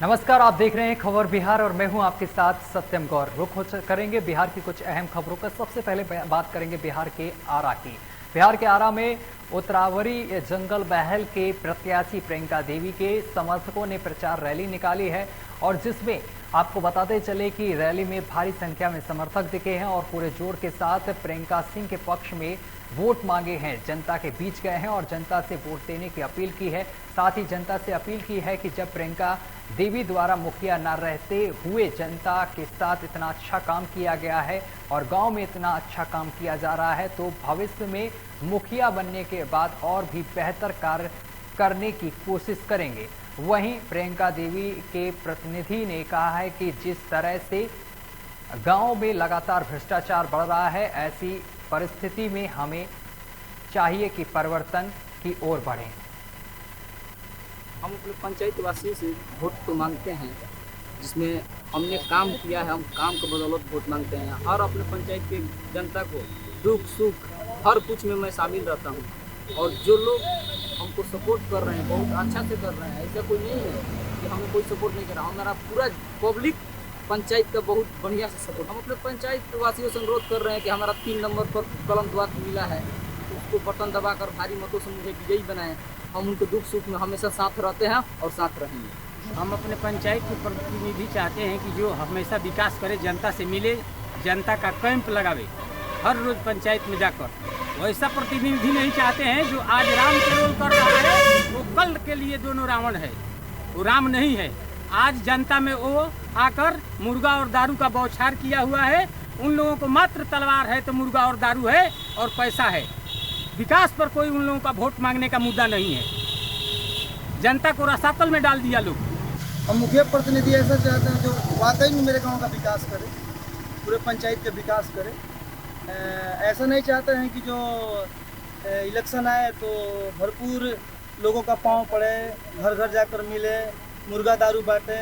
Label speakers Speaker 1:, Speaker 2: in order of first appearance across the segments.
Speaker 1: नमस्कार, आप देख रहे हैं खबर बिहार और मैं हूं आपके साथ सत्यम गौर। करेंगे बिहार की कुछ अहम खबरों का। सबसे पहले बात करेंगे बिहार के आरा की। बिहार के आरा में उत्तरावरी जंगल महल के प्रत्याशी प्रियंका देवी के समर्थकों ने प्रचार रैली निकाली है और जिसमें आपको बताते चले कि रैली में भारी संख्या में समर्थक दिखे हैं और पूरे जोर के साथ प्रियंका सिंह के पक्ष में वोट मांगे हैं। जनता के बीच गए हैं और जनता से वोट देने की अपील की है। साथ ही जनता से अपील की है कि जब प्रियंका देवी द्वारा मुखिया न रहते हुए जनता के साथ इतना अच्छा काम किया गया है और गांव में इतना अच्छा काम किया जा रहा है, तो भविष्य में मुखिया बनने के बाद और भी बेहतर कार्य करने की कोशिश करेंगे। वहीं प्रियंका देवी के प्रतिनिधि ने कहा है कि जिस तरह से गांव में लगातार भ्रष्टाचार बढ़ रहा है, ऐसी परिस्थिति में हमें चाहिए कि परिवर्तन की ओर बढ़ें।
Speaker 2: हम अपने पंचायत वासियों से वोट तो मांगते हैं, जिसमें हमने काम किया है, हम काम के बदौलत वोट मांगते हैं। हर अपने पंचायत के जनता को दुख सुख हर कुछ में मैं शामिल रहता हूं और जो लोग हमको सपोर्ट कर रहे हैं बहुत अच्छा से कर रहे हैं। ऐसा कोई नहीं है कि हमें कोई सपोर्ट नहीं कर रहा। हमारा पूरा पब्लिक पंचायत का बहुत बढ़िया से सपोर्ट। हम अपने पंचायत वासियों से अनुरोध कर रहे हैं कि हमारा 3 नंबर पर कलम द्वार मिला है, उसको बटन दबाकर भारी मतों से मुझे विजयी बनाएं। हम उनके दुख सुख में हमेशा साथ रहते हैं और साथ रहेंगे।
Speaker 3: हम अपने पंचायत के प्रतिनिधि चाहते हैं कि जो हमेशा विकास करे, जनता से मिले, जनता का कैंप लगावे हर रोज पंचायत में जाकर। वैसा प्रतिनिधि नहीं चाहते हैं जो आज राम के रोल कर रहा है, वो कल के लिए दोनों रावण है, वो राम नहीं है। आज जनता में वो आकर मुर्गा और दारू का बौछार किया हुआ है। उन लोगों को मात्र तलवार है तो मुर्गा और दारू है और पैसा है। विकास पर कोई उन लोगों का वोट मांगने का मुद्दा नहीं है। जनता को रसातल में डाल दिया लोग।
Speaker 4: हम मुखिया प्रतिनिधि ऐसा चाहते हैं जो वाकई में मेरे गांव का विकास करे, पूरे पंचायत का विकास करे। ऐसा नहीं चाहते हैं कि जो इलेक्शन आए तो भरपूर लोगों का पांव पड़े, घर घर जाकर मिले, मुर्गा दारू बांटे,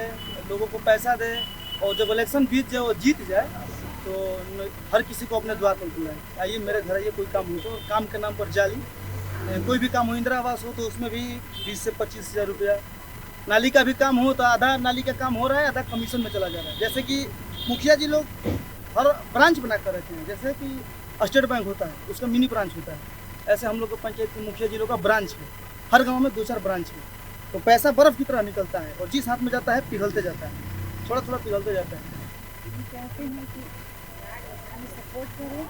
Speaker 4: लोगों को पैसा दे और जब इलेक्शन बीत जाए वो जीत जाए तो हर किसी को अपने द्वार पर बुलाए, आइए मेरे घर आइए, कोई काम हो तो काम के नाम पर जाली कोई भी काम हो, इंदिरा आवास हो तो उसमें भी 20 से 25 हज़ार रुपया। नाली का भी काम हो तो आधा नाली का काम हो रहा है, आधा कमीशन में चला जा रहा है। जैसे कि मुखिया जी लोग हर ब्रांच बना कर रखते हैं, जैसे कि स्टेट बैंक होता है उसका मिनी ब्रांच होता है, ऐसे हम लोग को पंचायत के मुखिया जी लोग का ब्रांच है। हर गाँव में 2-4 ब्रांच है, तो पैसा बर्फ़ की तरह निकलता है और जिस हाथ में जाता है पिघलते जाता है, थोड़ा थोड़ा पिघलते जाता है।
Speaker 5: कहते हैं कि हमें सपोर्ट करें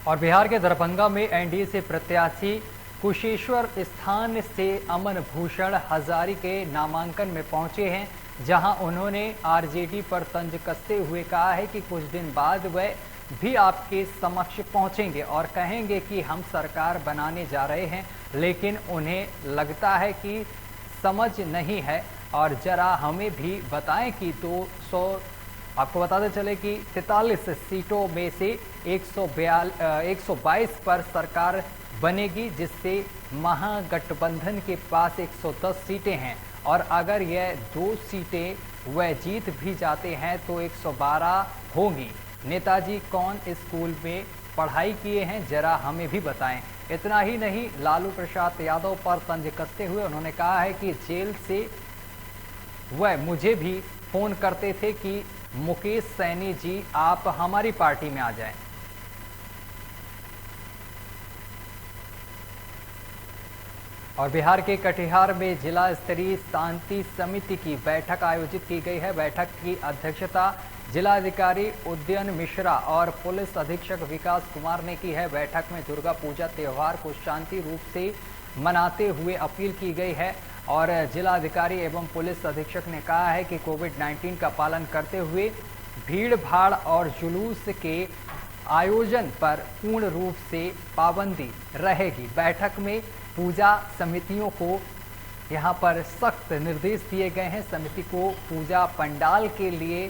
Speaker 1: और बिहार के दरभंगा में एनडीए से प्रत्याशी कुशेश्वर स्थान से अमन भूषण हजारी के नामांकन में पहुंचे हैं, जहां उन्होंने आरजेडी पर तंज कसते हुए कहा है कि कुछ दिन बाद वह भी आपके समक्ष पहुंचेंगे और कहेंगे कि हम सरकार बनाने जा रहे हैं, लेकिन उन्हें लगता है कि समझ नहीं है और जरा हमें भी बताएं कि 200 आपको बताते चले कि 43 सीटों में से 122 पर सरकार बनेगी, जिससे महागठबंधन के पास 110 सीटें हैं और अगर यह 2 सीटें वह जीत भी जाते हैं तो 112 होंगी। नेताजी कौन स्कूल में पढ़ाई किए हैं, जरा हमें भी बताएं। इतना ही नहीं, लालू प्रसाद यादव पर तंज कसते हुए उन्होंने कहा है कि जेल से वह मुझे भी फोन करते थे कि मुकेश सैनी जी आप हमारी पार्टी में आ जाएं। और बिहार के कटिहार में जिला स्तरीय शांति समिति की बैठक आयोजित की गई है। बैठक की अध्यक्षता जिलाधिकारी उदयन मिश्रा और पुलिस अधीक्षक विकास कुमार ने की है। बैठक में दुर्गा पूजा त्यौहार को शांति रूप से मनाते हुए अपील की गई है और जिलाधिकारी एवं पुलिस अधीक्षक ने कहा है कि कोविड-19 का पालन करते हुए भीड़ भाड़ और जुलूस के आयोजन पर पूर्ण रूप से पाबंदी रहेगी। बैठक में पूजा समितियों को यहां पर सख्त निर्देश दिए गए हैं। समिति को पूजा पंडाल के लिए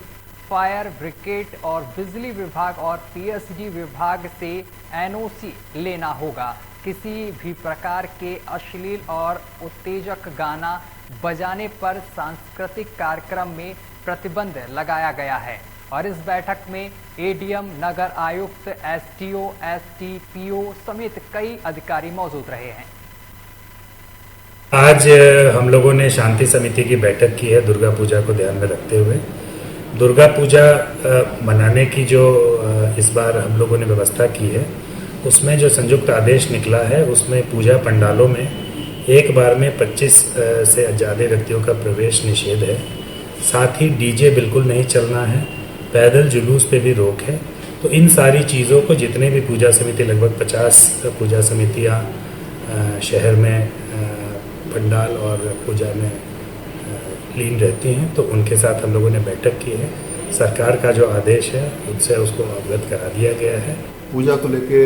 Speaker 1: फायर ब्रिगेड और बिजली विभाग और पीएसडी विभाग से एनओसी लेना होगा। किसी भी प्रकार के अश्लील और उत्तेजक गाना बजाने पर सांस्कृतिक कार्यक्रम में प्रतिबंध लगाया गया है। और इस बैठक में एडीएम, नगर आयुक्त, एसडीओ, एसडीपीओ समेत कई अधिकारी मौजूद रहे हैं।
Speaker 6: आज हम लोगों ने शांति समिति की बैठक की है दुर्गा पूजा को ध्यान में रखते हुए। दुर्गा पूजा मनाने की जो इस बार हम लोगों ने व्यवस्था की है, उसमें जो संयुक्त आदेश निकला है उसमें पूजा पंडालों में एक बार में 25 से ज़्यादा व्यक्तियों का प्रवेश निषेध है। साथ ही डीजे बिल्कुल नहीं चलना है, पैदल जुलूस पे भी रोक है। तो इन सारी चीज़ों को जितने भी पूजा समिति, लगभग 50 पूजा समितियाँ शहर में पंडाल और पूजा में लीन रहती हैं, तो उनके साथ हम लोगों ने बैठक की है। सरकार का जो आदेश है उनसे उसको अवगत करा दिया गया है।
Speaker 7: पूजा को लेके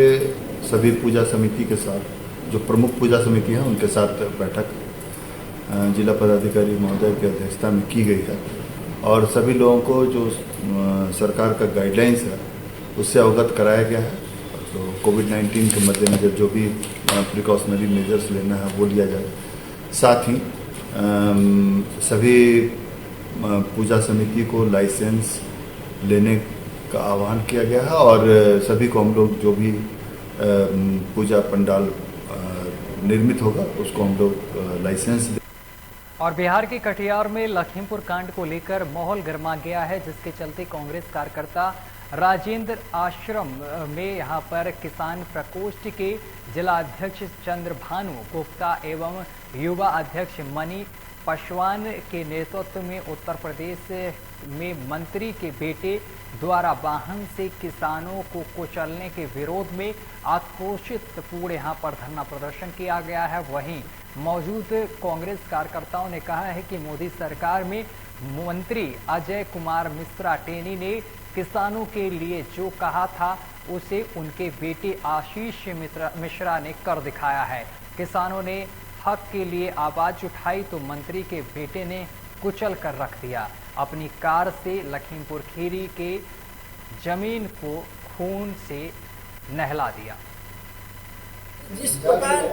Speaker 7: सभी पूजा समिति के साथ, जो प्रमुख पूजा समिति हैं उनके साथ बैठक जिला पदाधिकारी महोदय की अध्यक्षता में की गई है और सभी लोगों को जो सरकार का गाइडलाइंस है उससे अवगत कराया गया है। तो कोविड-19 के मद्देनज़र जो भी प्रिकॉशनरी मेजर्स लेना है वो लिया जाए। साथ ही सभी पूजा समिति को लाइसेंस लेने का आह्वान किया गया है और सभी को हम लोग जो भी पूजा पंडाल निर्मित होगा उसको हम लोग लाइसेंस।
Speaker 1: और बिहार के कटिहार में लखीमपुर कांड को लेकर माहौल गर्मा गया है, जिसके चलते कांग्रेस कार्यकर्ता राजेंद्र आश्रम में यहां पर किसान प्रकोष्ठ के जिला अध्यक्ष चंद्रभानु गुप्ता एवं युवा अध्यक्ष मनी पासवान के नेतृत्व में उत्तर प्रदेश में मंत्री के बेटे द्वारा वाहन से किसानों को कुचलने के विरोध में आक्रोशित पूर्ण यहां पर धरना प्रदर्शन किया गया है। वहीं मौजूद कांग्रेस कार्यकर्ताओं ने कहा है कि मोदी सरकार में मंत्री अजय कुमार मिश्रा टेनी ने किसानों के लिए जो कहा था उसे उनके बेटे आशीष मिश्रा ने कर दिखाया है। किसानों ने हक के लिए आवाज उठाई तो मंत्री के बेटे ने कुचल कर रख दिया। अपनी कार से लखीमपुर खीरी के जमीन को खून से नहला दिया।
Speaker 8: जिस प्रकार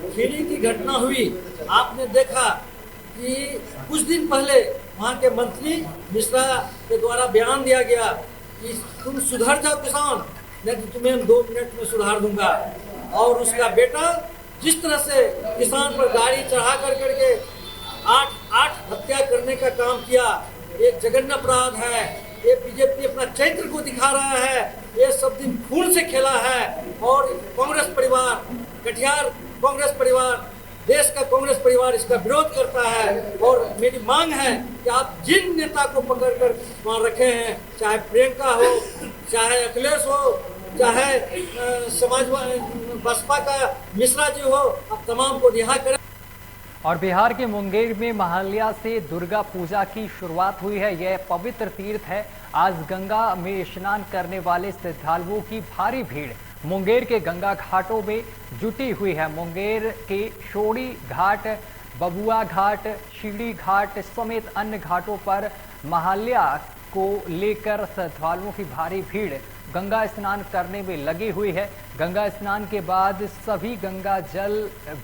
Speaker 8: खीरी की घटना हुई, आपने देखा कि कुछ दिन पहले वहाँ के मंत्री मिश्रा के द्वारा बयान दिया गया कि तुम सुधर जाओ किसान, नहीं तो तुम्हें 2 मिनट में सुधार दूंगा। और उसका बेटा जिस तरह से किसान पर गाड़ी चढ़ा करके 8 हत्या करने का काम किया, एक जघन्य अपराध है। ये बीजेपी अपना चरित्र को दिखा रहा है, ये सब दिन खून से खेला है। और कांग्रेस परिवार, कटिहार कांग्रेस परिवार, देश का कांग्रेस परिवार इसका विरोध करता है। और मेरी मांग है कि आप जिन नेता को पकड़कर वहाँ रखे हैं, चाहे प्रियंका हो, चाहे अखिलेश हो, चाहे समाजवादी बसपा का मिश्रा जी हो, आप तमाम को रिहा करें।
Speaker 1: और बिहार के मुंगेर में महाल्या से दुर्गा पूजा की शुरुआत हुई है। यह पवित्र तीर्थ है। आज गंगा में स्नान करने वाले श्रद्धालुओं की भारी भीड़ मुंगेर के गंगा घाटों में जुटी हुई है। मुंगेर के शोड़ी घाट, बबुआ घाट, शीड़ी घाट समेत अन्य घाटों पर महाल्या को लेकर श्रद्धालुओं की भारी भीड़ गंगा स्नान करने में लगी हुई है। गंगा स्नान के बाद सभी गंगा जल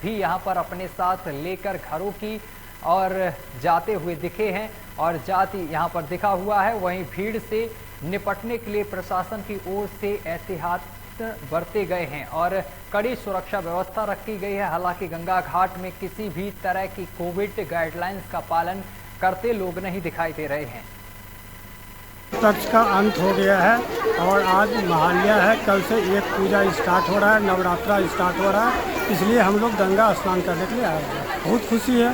Speaker 1: भी यहां पर अपने साथ लेकर घरों की और जाते हुए दिखे हैं और जाति यहां पर दिखा हुआ है। वहीं भीड़ से निपटने के लिए प्रशासन की ओर से एहतियात बरते गए हैं और कड़ी सुरक्षा व्यवस्था रखी गई है। हालांकि गंगा घाट में किसी भी तरह की कोविड गाइडलाइंस का पालन करते लोग नहीं दिखाई दे रहे हैं।
Speaker 9: तक्ष का अंत हो गया है और आज महाल्या है। कल से एक पूजा स्टार्ट हो रहा है, नवरात्रा स्टार्ट हो रहा है, इसलिए हम लोग गंगा स्नान करने के लिए आए हैं। बहुत खुशी है,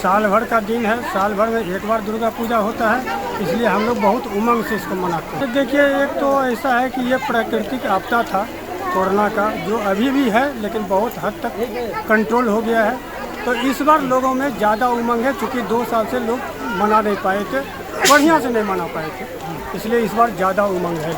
Speaker 9: साल भर का दिन है, साल भर में एक बार दुर्गा पूजा होता है, इसलिए हम लोग बहुत उमंग से इसको मनाते हैं। देखिए, एक तो ऐसा है कि ये प्राकृतिक आपदा था कोरोना का, जो अभी भी है लेकिन बहुत हद तक कंट्रोल हो गया है। तो इस बार लोगों में ज़्यादा उमंग है, क्योंकि 2 साल से लोग मना नहीं पाए थे, बढ़िया से नहीं मना पाए थे, इसलिए इस बार ज़्यादा उमंग है।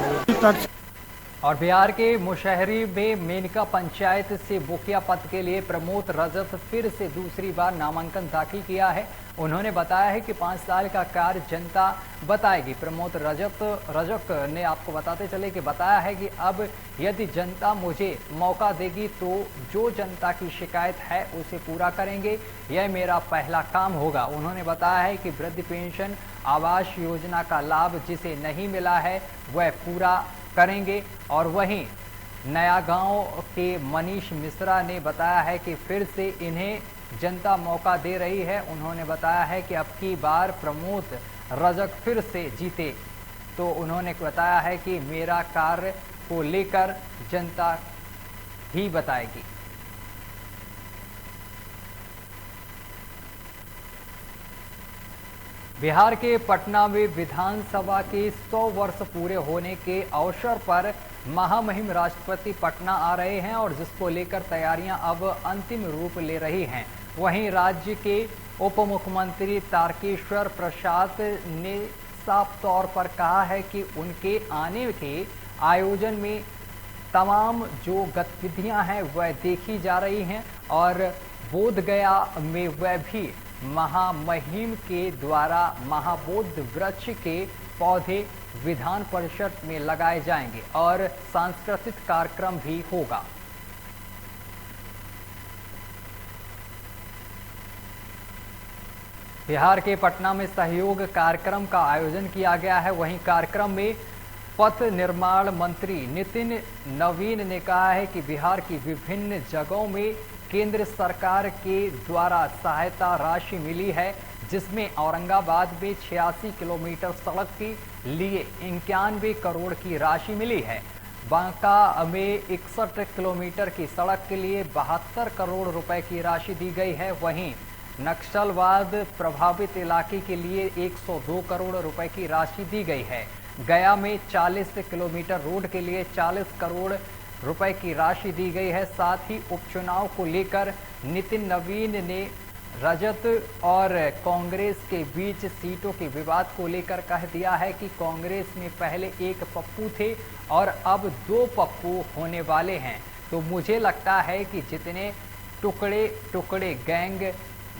Speaker 1: और बिहार के मुशहरी में मेनका पंचायत से मुखिया पद के लिए प्रमोद रजक फिर से दूसरी बार नामांकन दाखिल किया है। उन्होंने बताया है कि 5 साल का कार्य जनता बताएगी। प्रमोद रजक ने आपको बताते चले कि बताया है कि अब यदि जनता मुझे मौका देगी तो जो जनता की शिकायत है उसे पूरा करेंगे, यह मेरा पहला काम होगा। उन्होंने बताया है कि वृद्ध पेंशन आवास योजना का लाभ जिसे नहीं मिला है वह पूरा करेंगे। और वहीं नया गांव के मनीष मिश्रा ने बताया है कि फिर से इन्हें जनता मौका दे रही है। उन्होंने बताया है कि अब की बार प्रमोद रजक फिर से जीते तो उन्होंने बताया है कि मेरा कार्य को लेकर जनता ही बताएगी। बिहार के पटना में विधानसभा के 100 वर्ष पूरे होने के अवसर पर महामहिम राष्ट्रपति पटना आ रहे हैं और जिसको लेकर तैयारियां अब अंतिम रूप ले रही हैं। वहीं राज्य के उप मुख्यमंत्री तारकेश्वर प्रसाद ने साफ तौर पर कहा है कि उनके आने के आयोजन में तमाम जो गतिविधियां हैं वह देखी जा रही हैं और बोधगया में वह भी महामहिम के द्वारा महाबोधि वृक्ष के पौधे विधान परिषद में लगाए जाएंगे और सांस्कृतिक कार्यक्रम भी होगा। बिहार के पटना में सहयोग कार्यक्रम का आयोजन किया गया है। वहीं कार्यक्रम में पथ निर्माण मंत्री नितिन नवीन ने कहा है कि बिहार की विभिन्न जगहों में केंद्र सरकार के द्वारा सहायता राशि मिली है, जिसमें औरंगाबाद में 86 किलोमीटर सड़क के लिए 91 करोड़ की राशि मिली है। बांका में 61 किलोमीटर की सड़क के लिए 72 करोड़ रुपए की राशि दी गई है। वहीं नक्सलवाद प्रभावित इलाके के लिए 102 करोड़ रुपए की राशि दी गई है। गया में 40 किलोमीटर रोड के लिए 40 करोड़ रुपए की राशि दी गई है। साथ ही उपचुनाव को लेकर नितिन नवीन ने रजत और कांग्रेस के बीच सीटों के विवाद को लेकर कह दिया है कि कांग्रेस में पहले एक पप्पू थे और अब 2 पप्पू होने वाले हैं। तो मुझे लगता है कि जितने टुकड़े टुकड़े गैंग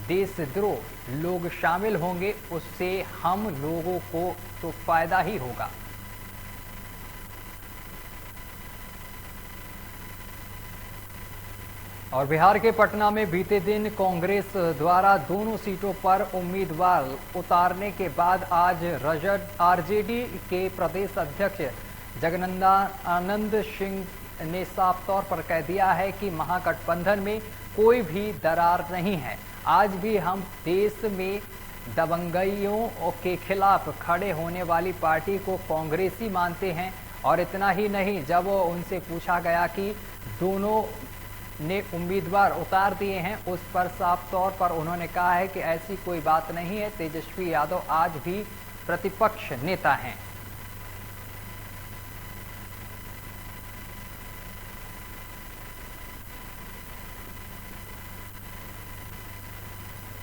Speaker 1: देशद्रोह लोग शामिल होंगे उससे हम लोगों को तो फायदा ही होगा। और बिहार के पटना में बीते दिन कांग्रेस द्वारा दोनों सीटों पर उम्मीदवार उतारने के बाद आज आरजेडी के प्रदेश अध्यक्ष जगदानंद सिंह ने साफ तौर पर कह दिया है कि महागठबंधन में कोई भी दरार नहीं है। आज भी हम देश में दबंगइयों के खिलाफ खड़े होने वाली पार्टी को कांग्रेसी मानते हैं। और इतना ही नहीं, जब उनसे पूछा गया कि दोनों ने उम्मीदवार उतार दिए हैं, उस पर साफ तौर पर उन्होंने कहा है कि ऐसी कोई बात नहीं है। तेजस्वी यादव आज भी प्रतिपक्ष नेता हैं।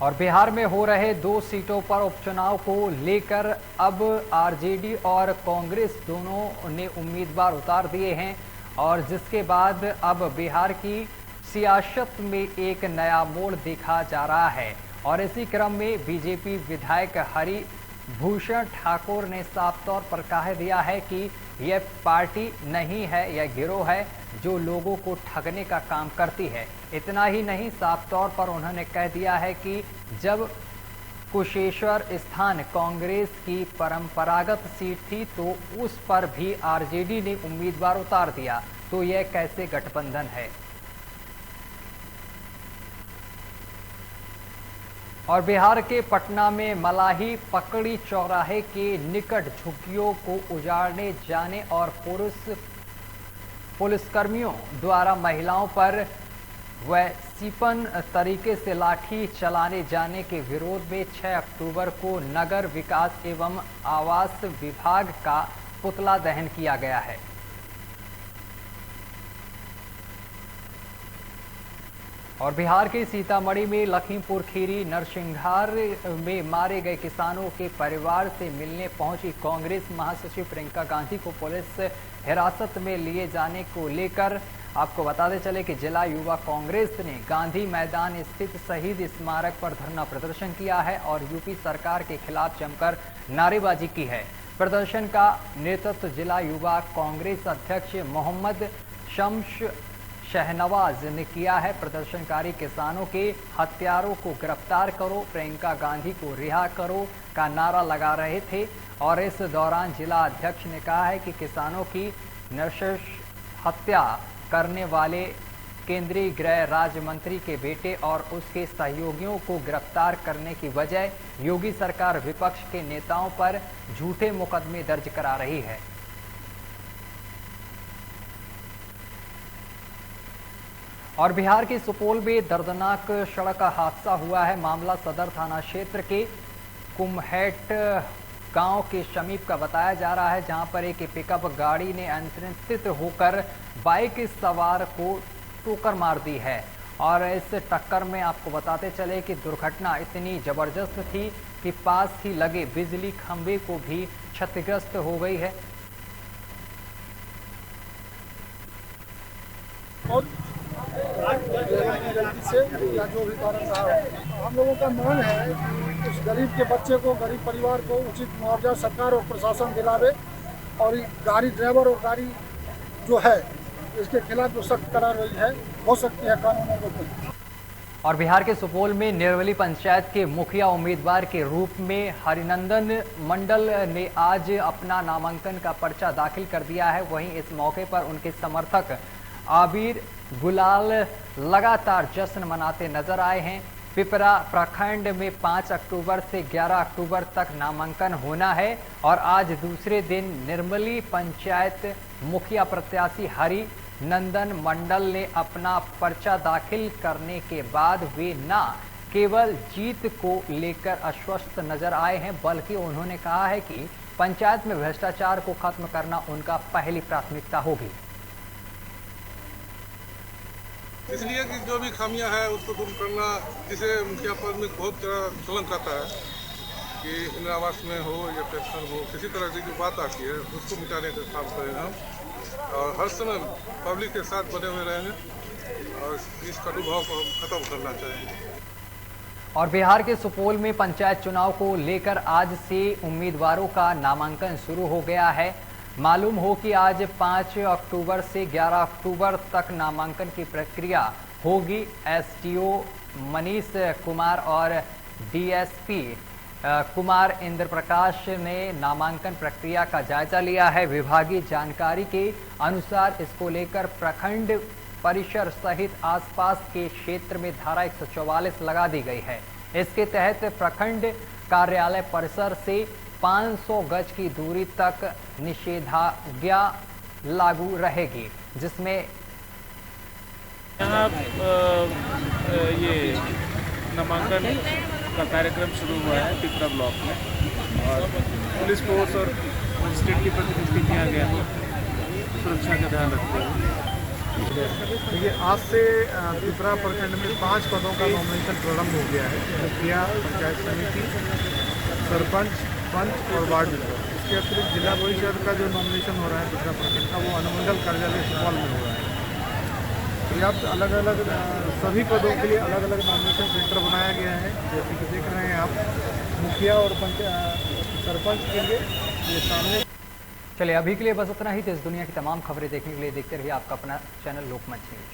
Speaker 1: और बिहार में हो रहे 2 सीटों पर उपचुनाव को लेकर अब आरजेडी और कांग्रेस दोनों ने उम्मीदवार उतार दिए हैं और जिसके बाद अब बिहार की सियासत में एक नया मोड़ देखा जा रहा है। और इसी क्रम में बीजेपी विधायक हरिभूषण ठाकुर ने साफ तौर पर कह दिया है कि यह पार्टी नहीं है, यह गिरोह है जो लोगों को ठगने का काम करती है। इतना ही नहीं, साफ तौर पर उन्होंने कह दिया है कि जब कुशेश्वर स्थान कांग्रेस की परंपरागत सीट थी तो उस पर भी आरजेडी ने उम्मीदवार उतार दिया, तो यह कैसे गठबंधन है। और बिहार के पटना में मलाही पकड़ी चौराहे के निकट झुग्गियों को उजाड़ने जाने और पुलिसकर्मियों द्वारा महिलाओं पर वैसीपन तरीके से लाठी चलाने जाने के विरोध में 6 अक्टूबर को नगर विकास एवं आवास विभाग का पुतला दहन किया गया है। और बिहार के सीतामढ़ी में लखीमपुर खीरी नरसिंहार में मारे गए किसानों के परिवार से मिलने पहुंची कांग्रेस महासचिव प्रियंका गांधी को पुलिस हिरासत में लिए जाने को लेकर आपको बताते चले कि जिला युवा कांग्रेस ने गांधी मैदान स्थित शहीद स्मारक पर धरना प्रदर्शन किया है और यूपी सरकार के खिलाफ जमकर नारेबाजी की है। प्रदर्शन का नेतृत्व जिला युवा कांग्रेस अध्यक्ष मोहम्मद शम्स शहनवाज ने किया है। प्रदर्शनकारी किसानों के हत्यारों को गिरफ्तार करो, प्रियंका गांधी को रिहा करो का नारा लगा रहे थे और इस दौरान जिला अध्यक्ष ने कहा है कि किसानों की नृशंस हत्या करने वाले केंद्रीय गृह राज्य मंत्री के बेटे और उसके सहयोगियों को गिरफ्तार करने की बजाय योगी सरकार विपक्ष के नेताओं पर झूठे मुकदमे दर्ज करा रही है। और बिहार के सुपौल में दर्दनाक सड़क हादसा हुआ है। मामला सदर थाना क्षेत्र के कुमहेट गांव के समीप का बताया जा रहा है, जहां पर एक पिकअप गाड़ी ने अनियंत्रित होकर बाइक सवार को टक्कर मार दी है। और इस टक्कर में आपको बताते चले कि दुर्घटना इतनी जबरदस्त थी कि पास ही लगे बिजली खंभे को भी क्षतिग्रस्त हो गई है।
Speaker 10: गलती से या जो भी कारण रहा, हम लोगों का मांग है कि उस गरीब के बच्चे को, गरीब परिवार को उचित मुआवजा सरकार और प्रशासन दिलावे और गाड़ी ड्राइवर और गाड़ी जो है इसके खिलाफ जो सख्त कार्रवाई है हो सकती है कानूनों को।
Speaker 1: और बिहार के सुपौल में निर्वली पंचायत के मुखिया उम्मीदवार के रूप में हरिनंदन मंडल ने आज अपना नामांकन का पर्चा दाखिल कर दिया है। वहीं इस मौके पर उनके समर्थक आबिर गुलाल लगातार जश्न मनाते नजर आए हैं। पिपरा प्रखंड में 5 अक्टूबर से 11 अक्टूबर तक नामांकन होना है और आज दूसरे दिन निर्मली पंचायत मुखिया प्रत्याशी हरि नंदन मंडल ने अपना पर्चा दाखिल करने के बाद वे न केवल जीत को लेकर आश्वस्त नजर आए हैं, बल्कि उन्होंने कहा है कि पंचायत में भ्रष्टाचार को खत्म करना उनका पहली प्राथमिकता होगी।
Speaker 11: इसलिए कि जो भी खामियां है उसको दूर करना, जिसे मुखिया पद में बहुत कलंक आता है कि इंदिरा आवास में हो या पेंशन हो, किसी तरह की जो बात आती है उसको मिटाने का काम करेंगे हम और हर समय पब्लिक के साथ बने हुए रहेंगे और इस कटुभाव को हम खत्म करना चाहेंगे।
Speaker 1: और बिहार के सुपौल में पंचायत चुनाव को लेकर आज से उम्मीदवारों का नामांकन शुरू हो गया है। मालूम हो कि आज 5 अक्टूबर से 11 अक्टूबर तक नामांकन की प्रक्रिया होगी। एसडीओ मनीष कुमार और डीएसपी कुमार इंद्र प्रकाश ने नामांकन प्रक्रिया का जायजा लिया है। विभागीय जानकारी के अनुसार इसको लेकर प्रखंड परिसर सहित आसपास के क्षेत्र में धारा 144 लगा दी गई है। इसके तहत प्रखंड कार्यालय परिसर से 500 गज की दूरी तक निषेधाज्ञा लागू रहेगी, जिसमें
Speaker 12: यहाँ ये नामांकन का कार्यक्रम शुरू हुआ है पिपरा ब्लॉक में और पुलिस फोर्स और मजिस्ट्रेट की प्रतिनियुक्ति किया गया है सुरक्षा का ध्यान रखते हुए।
Speaker 10: देखिए, आज से पिपरा प्रखंड में 5 पदों का नॉमिनेशन प्रारंभ हो गया है। मुखिया, पंचायत समिति, सरपंच, पंच और वार्ड मेंबर। इसके अतिरिक्त जिला परिषद का जो नॉमिनेशन हो रहा है पिपरा प्रखंड का, वो अनुमंडल कार्यालय सुपौल में हो रहा है। पर्याप्त अलग अलग सभी पदों के लिए अलग अलग नॉमिनेशन सेंटर बनाया गया है। जैसे कि देख रहे हैं आप, मुखिया और सरपंच के लिए ये सामने।
Speaker 1: चलिए, अभी के लिए बस इतना ही। देश दुनिया की तमाम खबरें देखने के लिए देखते रहिए आपका अपना चैनल लोकमंच न्यूज।